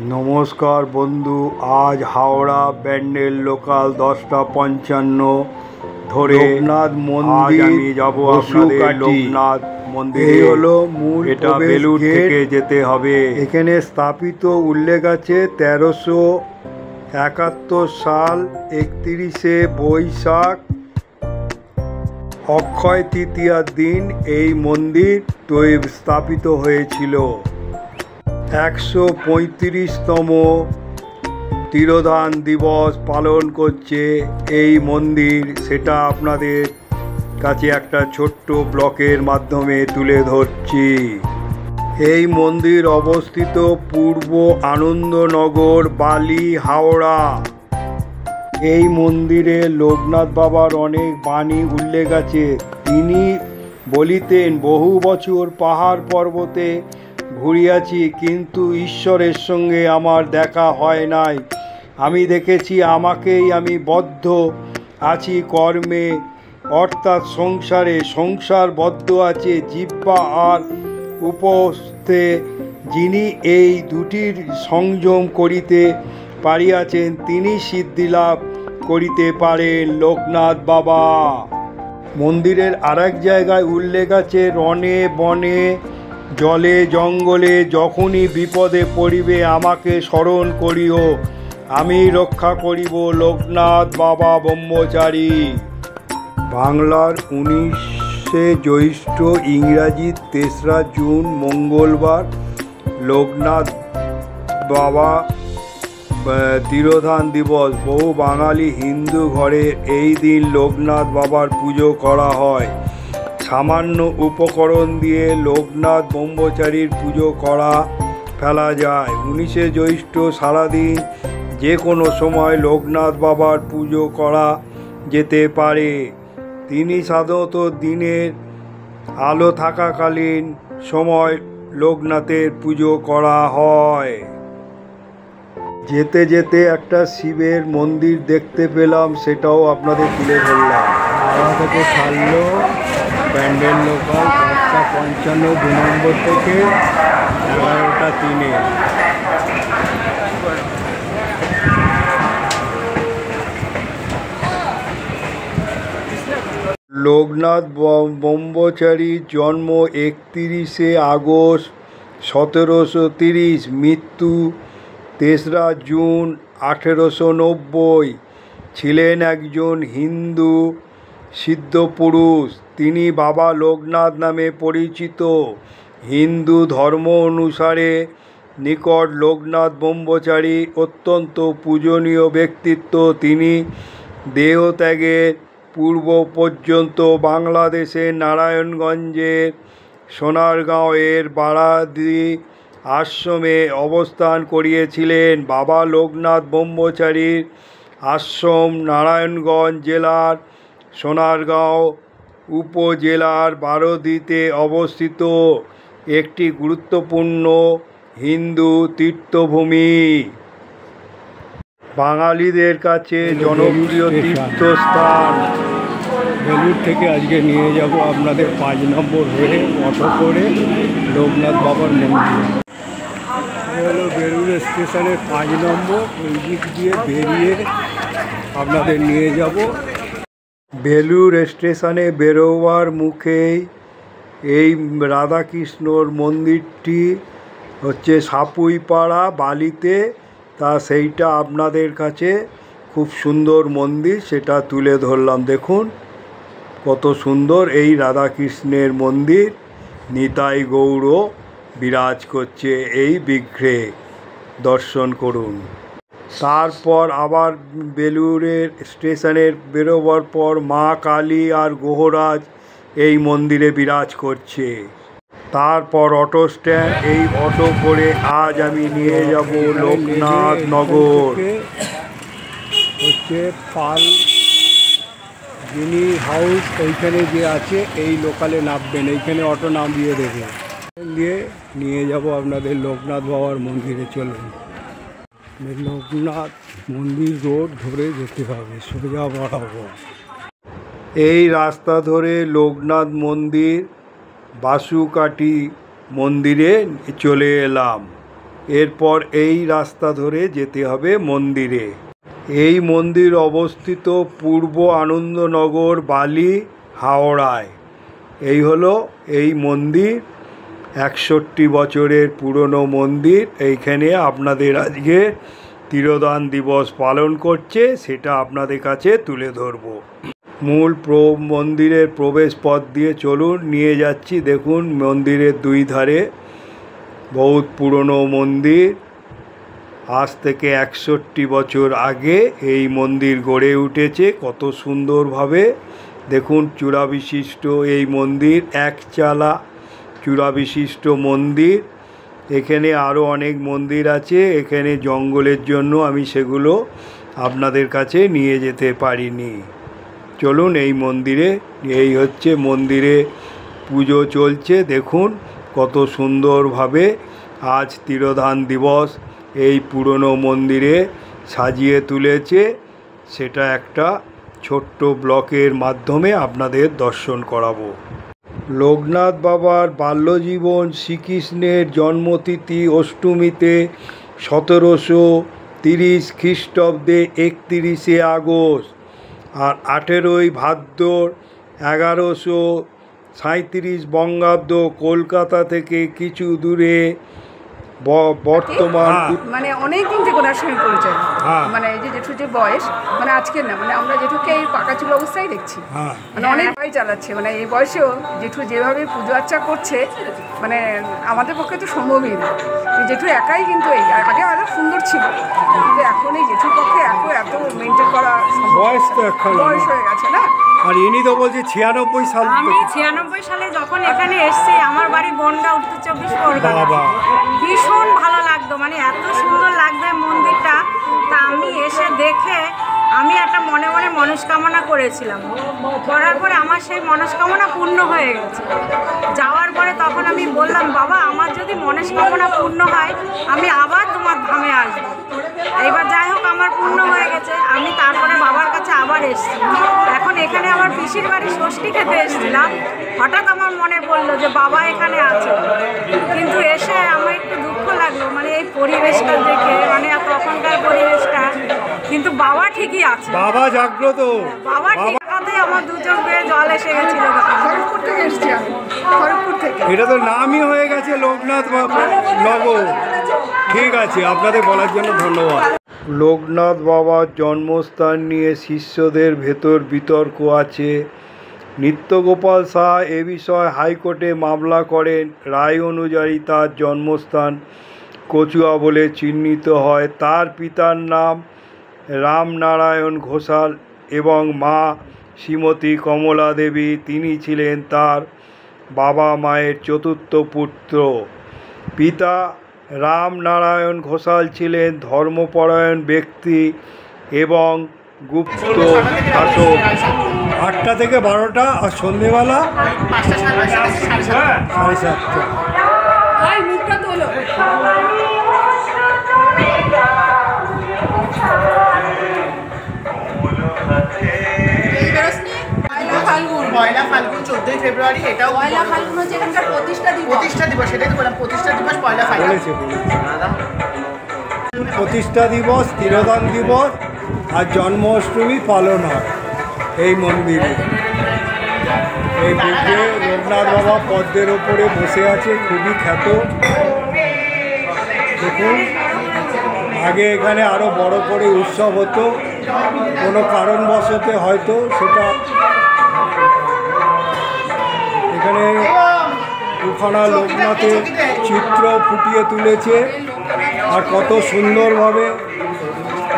নমস্কার বন্ধু, আজ হাওড়া ব্যান্ডেল লোকাল 10:55 ধরে লোকনাথ মন্দির আমি যাব। আপনাদের লোকনাথ মন্দিরে হলো মূল, এটা বেলুড় থেকে যেতে হবে। এখানে স্থাপিত উল্লেখ আছে 1371 সাল 31শে বৈশাখ অক্ষয় তৃতীয়ার দিন এই মন্দির স্থাপিত হয়েছিল। 135তম তিরোধান দিবস পালন করছে এই মন্দির, সেটা আপনাদের কাছে একটা ছোট্ট ব্লকের মাধ্যমে তুলে ধরছি। এই মন্দির অবস্থিত পূর্ব আনন্দনগর, বালি, হাওড়া। এই মন্দিরে লোকনাথ বাবার অনেক বাণী উল্লেখ আছে। তিনি বলিতেন, বহু বছর পাহাড় পর্বতে ঘুরিয়াছি, কিন্তু ঈশ্বরের সঙ্গে আমার দেখা হয় নাই। আমি দেখেছি আমাকেই আমি বদ্ধ আছি কর্মে, অর্থাৎ সংসারবদ্ধ আছে জিহ্বা আর উপস্থে। যিনি এই দুটির সংযম করিতে পারিয়াছেন, তিনি সিদ্ধি লাভ করিতে পারেন। লোকনাথ বাবা মন্দিরের আরেক জায়গায় উল্লেখ আছে, রণে বনে জলে জঙ্গলে যখনই বিপদে পড়িবে আমাকে স্মরণ করিও, আমি রক্ষা করিব। লোকনাথ বাবা ব্রহ্মচারী। বাংলার 19শে জ্যৈষ্ঠ, ইংরাজি 3রা জুন মঙ্গলবার লোকনাথ বাবা তিরোধান দিবস। বহু বাঙালি হিন্দু ঘরে এই দিন লোকনাথ বাবার পুজো করা হয়। সামান্য উপকরণ দিয়ে লোকনাথ ব্রহ্মচারীর পুজো করা ফেলা যায়। 19শে জ্যৈষ্ঠ সারাদিন যে কোনো সময় লোকনাথ বাবার পুজো করা যেতে পারে। তিনি সাধারণত দিনের আলো থাকাকালীন সময় লোকনাথের পুজো করা হয়। যেতে যেতে একটা শিবের মন্দির দেখতে পেলাম, সেটাও আপনাদের তুলে ধরলাম। হাওড়া থেকে ছাড়লো ব্যান্ডেল লোকাল 10:55 2 নম্বর থেকে 11:03। লোকনাথ ব্রহ্মচারীর জন্ম 31শে আগস্ট 1730, মৃত্যু 3রা জুন 1890। ছিলেন একজন হিন্দু সিদ্ধপুরুষ। তিনি বাবা লোকনাথ নামে পরিচিত। হিন্দু ধর্ম অনুসারে নিকট লোকনাথ ব্রহ্মচারী অত্যন্ত পূজনীয় ব্যক্তিত্ব। তিনি দেহত্যাগের পূর্ব পর্যন্ত বাংলাদেশের নারায়ণগঞ্জের সোনারগাঁও এর বারাদি আশ্রমে অবস্থান করিয়েছিলেন। বাবা লোকনাথ ব্রহ্মচারীর আশ্রম নারায়ণগঞ্জ জেলার সোনারগাঁও উপজেলার বারাদিতে অবস্থিত একটি গুরুত্বপূর্ণ হিন্দু তীর্থভূমি। বাঙালিদের কাছে জনপ্রিয় তীর্থস্থান। বেলুড় থেকে আজকে নিয়ে যাব আপনাদের 5 নম্বর হয়ে অটো করে লোকনাথ বাবার মন্দির। হলো বেলুড় স্টেশনের 5 নম্বর, ওই দিক দিয়ে বেরিয়ে আপনাদের নিয়ে যাব। বেলুড় স্টেশনে বেরোবার মুখেই এই রাধাকৃষ্ণর মন্দিরটি হচ্ছে সাপুইপাড়া বালিতে। সেইটা আপনাদের কাছে খুব সুন্দর মন্দির, সেটা তুলে ধরলাম। দেখুন কত সুন্দর এই রাধাকৃষ্ণের মন্দির। নিতাই গৌর বিরাজ করছে এই বিগ্রহে, দর্শন করুন। তারপর আবার বেলুড়ের স্টেশনের বেরোবার পর মা কালী আর গ্রহরাজ এই মন্দিরে বিরাজ করছে। তারপর অটো স্ট্যান্ড। এই অটো করে আজ আমি নিয়ে যাব লোকনাথ নগর। হচ্ছে পাল যিনি হাউস, ওইখানে যে আছে এই লোকালে নামবেন, এইখানে অটো নামিয়ে দেবে, দিয়ে নিয়ে যাব আপনাদের লোকনাথ বাবার মন্দিরে। চলুন, লোকনাথ মন্দির রোড ধরে যেতে হবে, সোজা বাড়াবো। এই রাস্তা ধরে লোকনাথ মন্দির বাসুকাঠি মন্দিরে চলে এলাম। এরপর এই রাস্তা ধরে যেতে হবে মন্দিরে। এই মন্দির অবস্থিত পূর্ব আনন্দনগর, বালি, হাওড়ায়। এই হলো এই মন্দির, 61 বছরের পুরনো মন্দির। এইখানে আপনাদের আজকে তিরোধান দিবস পালন করছে, সেটা আপনাদের কাছে তুলে ধরব। মূল মন্দিরের প্রবেশ পথ দিয়ে চলুন, নিয়ে যাচ্ছি। দেখুন মন্দিরের দুই ধারে বহুত পুরনো মন্দির। আজ থেকে 61 বছর আগে এই মন্দির গড়ে উঠেছে কত সুন্দরভাবে। দেখুন চূড়া বিশিষ্ট এই মন্দির, একচালা চূড়া বিশিষ্ট মন্দির। এখানে আরও অনেক মন্দির আছে, এখানে জঙ্গলের জন্য আমি সেগুলো আপনাদের কাছে নিয়ে যেতে পারিনি। চলুন এই মন্দিরে, এই হচ্ছে মন্দিরে পুজো চলছে। দেখুন কত সুন্দরভাবে আজ তিরোধান দিবস এই পুরনো মন্দিরে সাজিয়ে তুলেছে। সেটা একটা ছোট্ট ব্লকের মাধ্যমে আপনাদের দর্শন করাবো। লোকনাথ বাবার বাল্যজীবন, শ্রীকৃষ্ণের জন্মতিথি অষ্টমীতে 1730 খ্রিস্টাব্দে 31শে আগস্ট, আর 18ই ভাদ্র 1137 বঙ্গাব্দ কলকাতা থেকে কিছু দূরে বর্তমান মানে অনেক দিন থেকে ওনার সঙ্গে পরিচয়। মানে এই যে জেঠুর যে বয়স, মানে আজকের না, মানে আমরা জেঠুকে এই পাকা চুল অবস্থায় দেখছি, মানে অনেক ভয় চালাচ্ছে। মানে এই বয়সেও জেঠু যেভাবে পুজো আর্চা করছে, মানে আমাদের পক্ষে তো সম্ভবই না। জেঠু একাই কিন্তু এই আগে আরো সুন্দর ছিল, কিন্তু এখন এই জেঠুর পক্ষে এত মেনটেন করা বয়স তো বয়স হয়ে গেছে না। আর ইনি তো বলছে 96 সাল। আমি 96 সালে যখন এখানে এসেছি, আমার বাড়ি বনগাঁ, উত্তর 24 পরগনা। ভীষণ ভালো লাগতো, মানে এত সুন্দর লাগবে মন্দিরটা। তা আমি এসে দেখে আমি একটা মনে মনে মনস্কামনা করেছিলাম, করার পরে আমার সেই মনস্কামনা পূর্ণ হয়ে গেছে। যাওয়ার পরে তখন আমি বললাম, বাবা আমার যদি মনস্কামনা পূর্ণ হয় আমি আবার তোমার ধামে আসবো। এইবার যাই হোক আমার পূর্ণ হয়ে গেছে। আমি তারপরে বাবার কাছে আবার এসেছি। এখন এখানে আমার পিসির বাড়ি ষষ্ঠী খেতে এসেছিলাম, হঠাৎ আমার মনে পড়লো যে বাবা এখানে আছে। কিন্তু এসে আমার একটু দুঃখ লাগলো, মানে এই পরিবেশটা দেখে, মানে তখনকার পরিবেশটা। কিন্তু বাবা ঠিকই আছে, বাবা জাগ্রত, বাবা ঠিক আছে। আমার দু চোখ বেয়ে জল এসে গেছিল। খড়গপুর থেকে এসছি আমি, খড়গপুর থেকে। এটা তো নামই হয়ে গেছে লোকনাথ নগর। ঠিক আছে, আপনাদের বলার জন্য ধন্যবাদ। লোকনাথ বাবার জন্মস্থান নিয়ে শিষ্যদের ভেতর বিতর্ক আছে। নিত্যগোপাল শাহ এ বিষয়ে হাইকোর্টে মামলা করেন। রায় অনুযায়ী তার জন্মস্থান কচুয়া বলে চিহ্নিত হয়। তার পিতার নাম রামনারায়ণ ঘোষাল এবং মা শ্রীমতী কমলা দেবী। তিনি ছিলেন তার বাবা মায়ের চতুর্থ পুত্র। পিতা রামনারায়ণ ঘোষাল ছিলেন ধর্মপরায়ণ ব্যক্তি এবং গুপ্ত শাসক। 8টা থেকে 12টা আর সন্ধেবেলা 7:30। পয়লা ফাল্গুন 14ই ফেব্রুয়ারি, এটাও পয়লা ফাল্গুন হচ্ছে এখানকার প্রতিষ্ঠা দিবস। সেটাই তো বললাম, প্রতিষ্ঠা দিবস পয়লা ফাল্গুন। প্রতিষ্ঠা দিবস, তিরোধান দিবস আর জন্মাষ্টমী পালন হয় এই মন্দিরে। এই বুকে লোকনাথ বাবা পদ্মের ওপরে বসে আছে, খুবই খ্যাত। দেখুন আগে এখানে আরও বড় করে উৎসব হতো, কোনো কারণবশত হয়তো সেটা এখানে দুখানা লোকনাথের চিত্র ফুটিয়ে তুলেছে। আর কত সুন্দরভাবে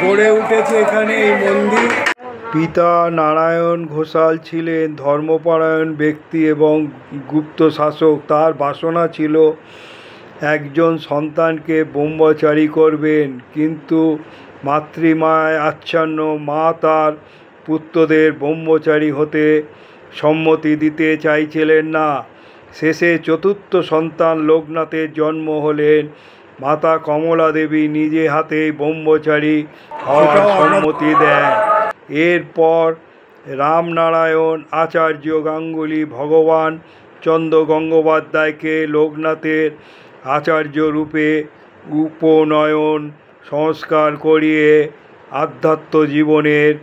গড়ে উঠেছে এখানে এই মন্দির। পিতা নারায়ণ ঘোষাল ছিলেন ধর্মপরায়ণ ব্যক্তি এবং গুপ্ত শাসক। তার বাসনা ছিল একজন সন্তানকে ব্রহ্মচারী করবেন, কিন্তু মাতৃমায় আচ্ছন্ন মা তার পুত্রদের ব্রহ্মচারী হতে সম্মতি দিতে চাইছিলেন না। শেষে চতুর্থ সন্তান লোকনাথের জন্ম হলেন। মাতা কমলা দেবী নিজে হাতেই ব্রহ্মচারী হওয়ার সম্মতি দেন। এরপর রামনারায়ণ আচার্য গাঙ্গুলি ভগবান চন্দ্র গঙ্গোপাধ্যায়কে লোকনাথের আচার্য রূপে উপনয়ন সংস্কার করিয়ে আধ্যাত্ম জীবনের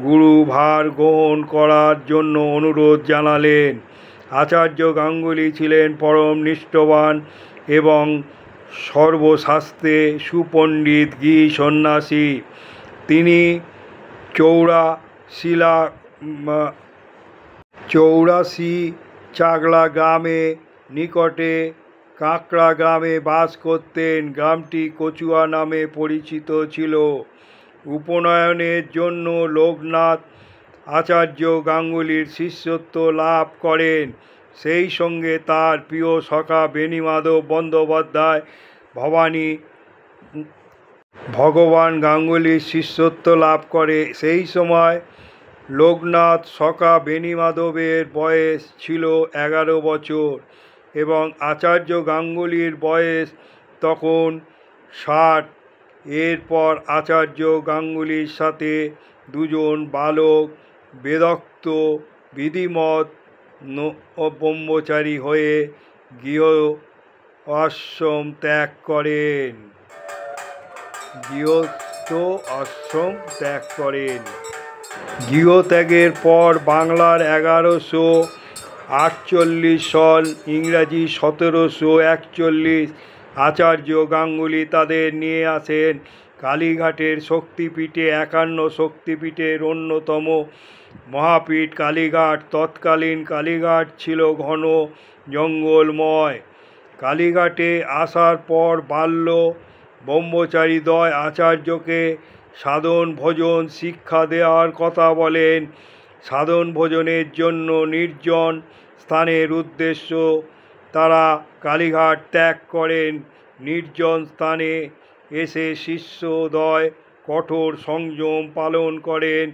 গুরুভার গ্রহণ করার জন্য অনুরোধ জানালেন। আচার্য গাঙ্গুলি ছিলেন পরম নিষ্ঠবান এবং সর্বশাস্ত্রে সুপণ্ডিত গৃহী সন্ন্যাসী। তিনি চৌরাশি চাগলা গ্রামে নিকটে কাঁকড়া গ্রামে বাস করতেন। গ্রামটি কচুয়া নামে পরিচিত ছিল। উপনয়নের জন্য লোকনাথ আচার্য গাঙ্গুলির শিষ্যত্ব লাভ করেন। সেই সঙ্গে তার প্রিয় সখা বেণীমাধব বন্দ্যোপাধ্যায় ভগবান গাঙ্গুলির শিষ্যত্ব লাভ করে। সেই সময় লোকনাথ সখা বেণীমাধবের বয়স ছিল 11 বছর এবং আচার্য গাঙ্গুলির বয়স তখন 60। এরপর আচার্য গাঙ্গুলির সাথে দুজন বালক বেদোক্ত বিধিমত ব্রহ্মচারী হয়ে গৃহ আশ্রম ত্যাগ করেন। গৃহত্যাগের পর বাংলার 1148 সাল, ইংরাজি 1741, আচার্য গাঙ্গুলি তাদের নিয়ে আসেন কালীঘাটের শক্তিপীঠে। 51 শক্তিপীঠের অন্যতম মহাপীঠ কালীঘাট। তৎকালীন কালীঘাট ছিল ঘন জঙ্গলময়। কালীঘাটে আসার পর বাল্য ব্রহ্মচারীদ্বয় আচার্যকে সাধন ভোজন শিক্ষা দেওয়ার কথা বলেন। সাধন ভোজনের জন্য নির্জন স্থানের উদ্দেশ্য তারা কালীঘাট ত্যাগ করেন। নির্জন স্থানে এসে শিষ্যদ্বয় কঠোর সংযম পালন করেন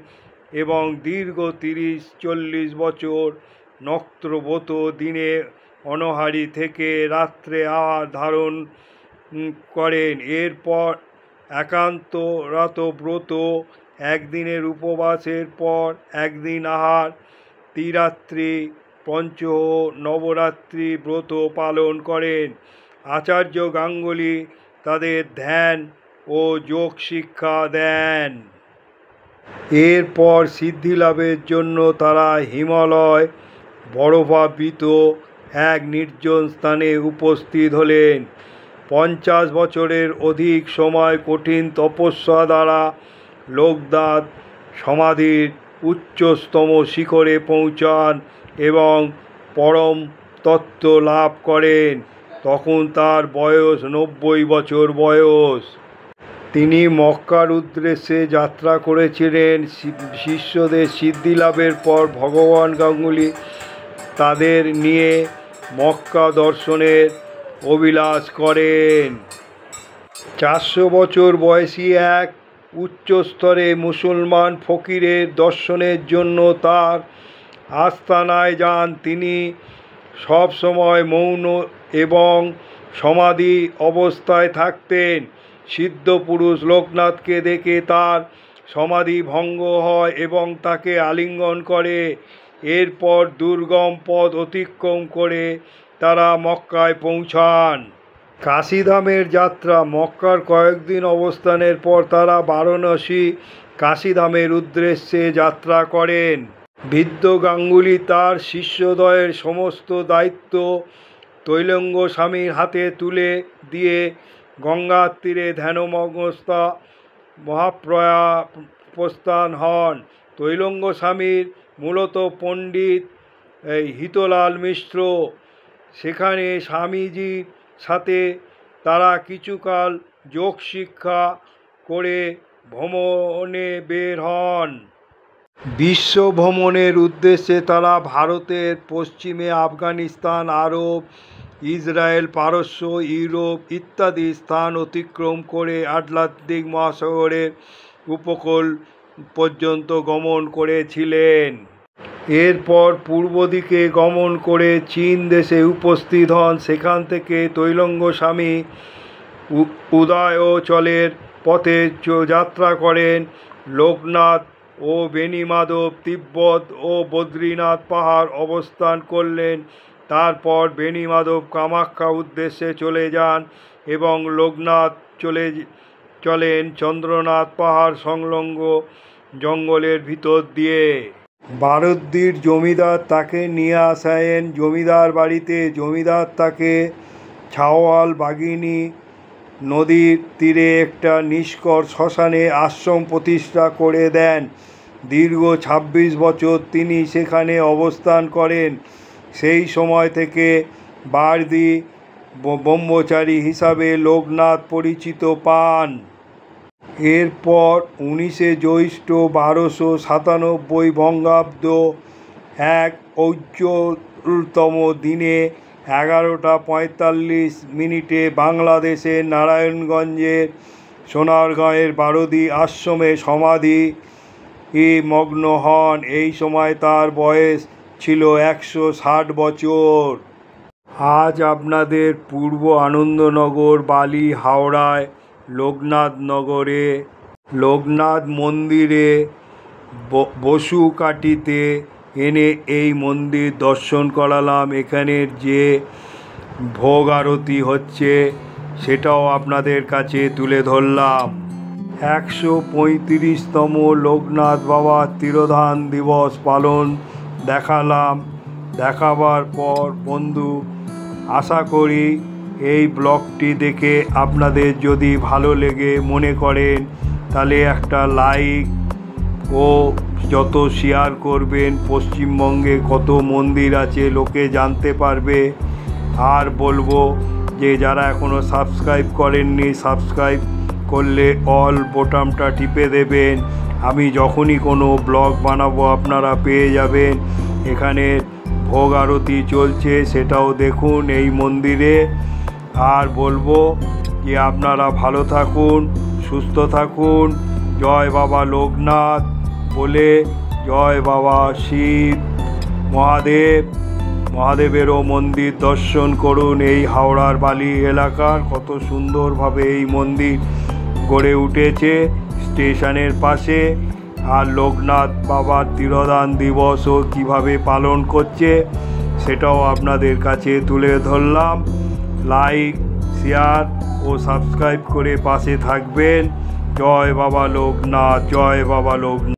এবং দীর্ঘ 30-40 বছর নক্তব্রত, দিনে অনাহারী থেকে রাত্রে আহার ধারণ করেন। এরপর একান্ত রাতব্রত, একদিনের উপবাসের পর একদিন আহার, ত্রিরাত্রি পঞ্চহ নবরাত্রি ব্রত পালন করেন। আচার্য গাঙ্গুলি তাদের ধ্যান ও যোগ শিক্ষা দেন। এরপর সিদ্ধিলাভের জন্য তারা হিমালয় বরফাবৃত এক নির্জন স্থানে উপস্থিত হলেন। 50 বছরের অধিক সময় কঠিন তপস্যা দ্বারা লোকনাথ সমাধির উচ্চতম শিখরে পৌঁছান এবং পরম তত্ত্ব লাভ করেন। তখন তার বয়স 90 বছর বয়স। তিনি মক্কার উদ্দেশ্যে যাত্রা করেছিলেন। শিষ্যদের সিদ্ধিলাভের পর ভগবান গাঙ্গুলি তাদের নিয়ে মক্কা দর্শনের অভিলাষ করেন। 400 বছর বয়সী এক উচ্চস্তরে মুসলমান ফকিরের দর্শনের জন্য তার আস্তানায় যান। তিনি সবসময় মৌন এবং সমাধি অবস্থায় থাকতেন। সিদ্ধ পুরুষ লোকনাথকে দেখে তার সমাধি ভঙ্গ হয় এবং তাকে আলিঙ্গন করে। এরপর দুর্গম পথ অতিক্রম করে তারা মক্কায় পৌঁছান। কাশীধামের যাত্রা। মক্কার কয়েকদিন অবস্থানের পর তারা বারাণসী কাশীধামের উদ্দেশ্যে যাত্রা করেন। বৃদ্ধ গাঙ্গুলি তার শিষ্যদ্বয়ের সমস্ত দায়িত্ব তৈলঙ্গ স্বামীর হাতে তুলে দিয়ে গঙ্গার তীরে ধ্যানমগ্নস্থা মহাপ্রস্থান হন। তৈলঙ্গ স্বামীর মূলত পণ্ডিত হিতলাল মিশ্র। সেখানে স্বামীজির সাথে তারা কিছুকাল যোগ শিক্ষা করে ভ্রমণে বের হন। বিশ্ব ভ্রমণের উদ্দেশ্যে তারা ভারতের পশ্চিমে আফগানিস্তান, আরব, ইসরায়েল, পারস্য, ইউরোপ ইত্যাদি স্থান অতিক্রম করে আটলান্টিক মহাসাগরের উপকূল পর্যন্ত গমন করেছিলেন। এরপর পূর্ব দিকে গমন করে চীন দেশে উপস্থিত হন। সেখান থেকে তৈলঙ্গ স্বামী উদয়াচলের পথে যাত্রা করেন। লোকনাথ ও বেণীমাধব তিব্বত ও বদ্রীনাথ পাহাড় অবস্থান করলেন। তারপর বেণীমাধব কামাখ্যা উদ্দেশ্যে চলে যান এবং লোকনাথ চলেন চন্দ্রনাথ পাহাড় সংলগ্ন জঙ্গলের ভিতর দিয়ে। বারুদ্দির জমিদার তাকে নিয়ে আসেন জমিদার বাড়িতে। জমিদার তাকে ছাওয়াল বাগিনী নদীর তীরে একটা নিষ্কর শ্মশানে আশ্রম প্রতিষ্ঠা করে দেন। দীর্ঘ ২৬ বছর তিনি সেখানে অবস্থান করেন। সেই সময় থেকে বারদি ব্রহ্মচারী হিসাবে লোকনাথ পরিচিত পান। এরপর ১৯শে জ্যৈষ্ঠ ১২৯৭ বঙ্গাব্দ এক ঐশ্বর্যতম দিনে ১১টা ৪৫ বাংলাদেশের নারায়ণগঞ্জের সোনারগাঁয়ের বারদি আশ্রমে সমাধি মগ্ন হন। এই সময় তার বয়স ছিল ১৬০ বছর। আজ আপনাদের পূর্ব আনন্দনগর, বালি, হাওড়ায় লোকনাথ নগরে লোকনাথ মন্দিরে বসুকাঠিতে এনে এই মন্দির দর্শন করালাম। এখানের যে ভোগ আরতি হচ্ছে সেটাও আপনাদের কাছে তুলে ধরলাম। ১৩৫তম লোকনাথ বাবার তিরোধান দিবস পালন দেখালাম। দেখাবার পর বন্ধু, আশা করি এই ব্লগটি দেখে আপনাদের যদি ভালো লেগে মনে করেন তাহলে একটা লাইক ও যত শেয়ার করবেন, পশ্চিমবঙ্গে কত মন্দির আছে লোকে জানতে পারবে। আর বলবো যে যারা এখনও সাবস্ক্রাইব করেননি, সাবস্ক্রাইব করলে অল বোতামটা টিপে দেবেন। আমি যখনই কোনো ব্লগ বানাবো আপনারা পেয়ে যাবেন। এখানে ভোগ আরতি চলছে, সেটাও দেখুন এই মন্দিরে। আর বলবো যে আপনারা ভালো থাকুন, সুস্থ থাকুন। জয় বাবা লোকনাথ বলে জয় বাবা শিব মহাদেবেরও মন্দির দর্শন করুন। এই হাওড়ার বালি এলাকার কত সুন্দরভাবে এই মন্দির গড়ে উঠেছে স্টেশনের পাশে। আর লোকনাথ বাবার তিরোধান দিবসও কীভাবে পালন করছে সেটাও আপনাদের কাছে তুলে ধরলাম। লাইক, শেয়ার ও সাবস্ক্রাইব করে পাশে থাকবেন। জয় বাবা লোকনাথ, জয় বাবা লোকনাথ।